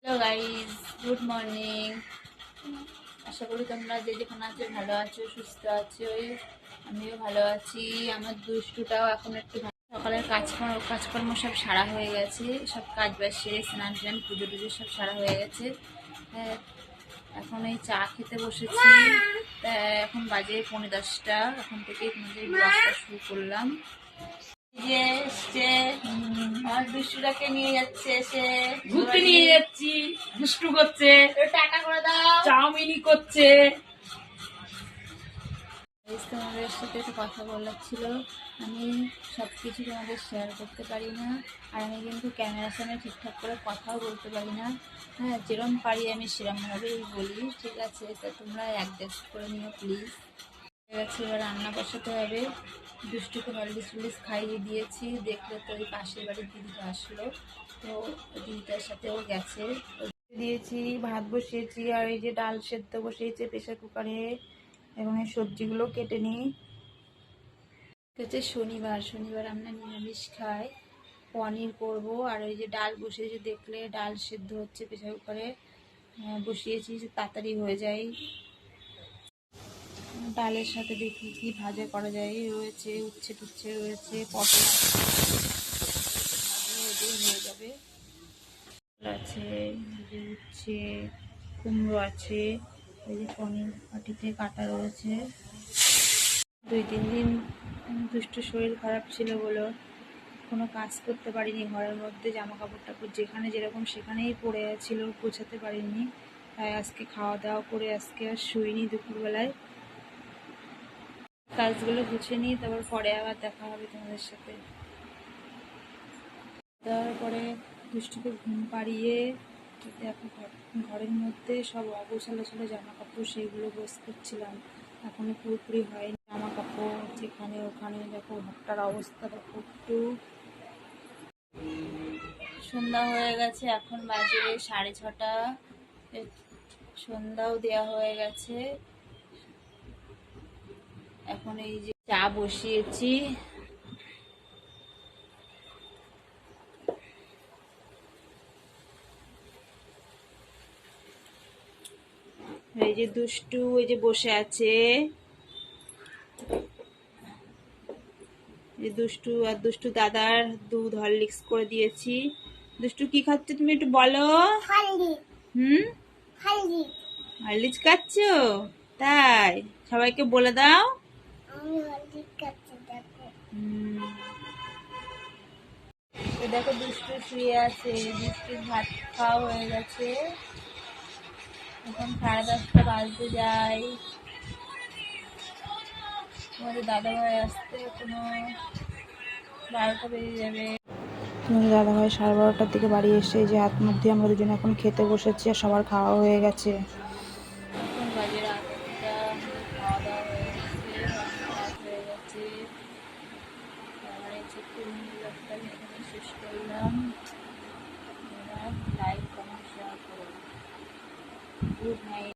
Hello guys, good morning. আশা করি তোমরা যে যেখানে আছো ভালো আছো, সুস্থ আছো। আমিও ভালো আছি। আমার দুষ্টুটাও এখন একটু সকালের কাজকর্ম সব সারা হয়ে গেছে। সব কাজ বাজ সেরে স্নান টান পুজো টুজো সব সারা হয়ে গেছে। হ্যাঁ, এখন এই চা খেতে বসেছি। এখন বাজে 9:30। এখন থেকেই তোমাদের ব্লগটা শুরু করলাম। যে এসছে আমার দুষ্টুটাকে নিয়ে যাচ্ছে, এসে ঘুরতে নিয়ে যাচ্ছি, দুষ্টু করছে, টাকা করে দাও, চাউমিনি করছে। তোমাদের সাথে একটু কথা বলার ছিল। আমি সব কিছু তোমাদের শেয়ার করতে পারি না, আর আমি কিন্তু ক্যামেরার সামনে ঠিকঠাক করে কথাও বলতে পারি না। হ্যাঁ, যেরকম পারি আমি সেরকমভাবেই বলি, ঠিক আছে? তা তোমরা অ্যাডজাস্ট করে নিও প্লিজ। ঠিক আছে, এবার রান্না বসাতে হবে। দুষ্টুকে হরলিক্স টুলিক্স খাইয়ে দিয়েছি। দেখলে তো ওই পাশের বাড়ির দিদিটা আসলো, তো দিদিটার সাথেও গেছে। দিয়েছি, ভাত বসিয়েছি, আর এই যে ডাল সেদ্ধ বসিয়েছে প্রেশার কুকারে। এবং এই সবজিগুলো কেটে নিই। হচ্ছে শনিবার আমরা নিরামিষ খাই। পনির করব, আর ওই যে ডাল বসিয়েছি, দেখলে ডাল সেদ্ধ হচ্ছে প্রেশার কুকারে বসিয়েছি, তাড়াতাড়ি হয়ে যায়। ডালের সাথে দেখি কি ভাজা করা যায়। রয়েছে উচ্ছে টুচ্ছে রয়েছে, পটল হয়ে যাবে। আছে উচ্ছে, কুমড়ো আছে, ওই যে পনির বাটিতে কাটা রয়েছে। 2-3 দিন দুষ্টু শরীর খারাপ ছিল বলে কোনো কাজ করতে পারিনি। ঘরের মধ্যে জামা কাপড় টাপড় যেখানে যেরকম সেখানেই পড়ে ছিল, গোছাতে পারিনি। তাই আজকে খাওয়া দাওয়া করে আজকে আর শুইনি দুপুরবেলায়। কাজগুলো গুছিয়ে নিই, তারপর পরে আবার দেখা হবে তোমাদের সাথে। তারপরে দুষ্টুকে ঘুম পাড়িয়ে দেখো ঘরের মধ্যে সব অগোছালো ছিল জামা কাপড়, সেগুলো গোছ করছিলাম। এখনো পুরোপুরি হয়নি। জামা কাপড় যেখানে ওখানে দেখো, ঘরটার অবস্থা দেখো একটু। সন্ধ্যা হয়ে গেছে, এখন বাজে 6:30। সন্ধ্যাও দেওয়া হয়ে গেছে। এখন এই যে চা বসিয়েছি। এই যে দুষ্টু ওই যে বসে আছে, যে দুষ্টু আর দুষ্টু দাদার দুধ হরলিক্স করে দিয়েছি। দুষ্টু কি খাচ্ছ তুমি একটু বলো? হরলিক্স খাচ্ছ? তাই সবাইকে বলে দাও। দেখো দুষ্টু শুয়ে আছে। দুষ্টুর ভাত খাওয়া হয়ে গেছে। এখন 10:30 বাজতে যায়। তোমাদের দাদাভাই আসতে কোনো 12টা বেজে যাবে। তোমাদের দাদাভাই 12:30টার দিকে বাড়ি এসে যে হাত মুখ দিয়ে আমরা দুজনে এখন খেতে বসেছি, আর সবার খাওয়া হয়ে গেছে। এখন বাজে রাত 1টা, খাওয়া দাওয়া হয়ে গেছে, রাত হয়ে গেছে। আমার এই ছোট্ট ব্লগটা আমি এখানে শেষ করলাম। লাইক কমেন্ট শেয়ার করো। Good night.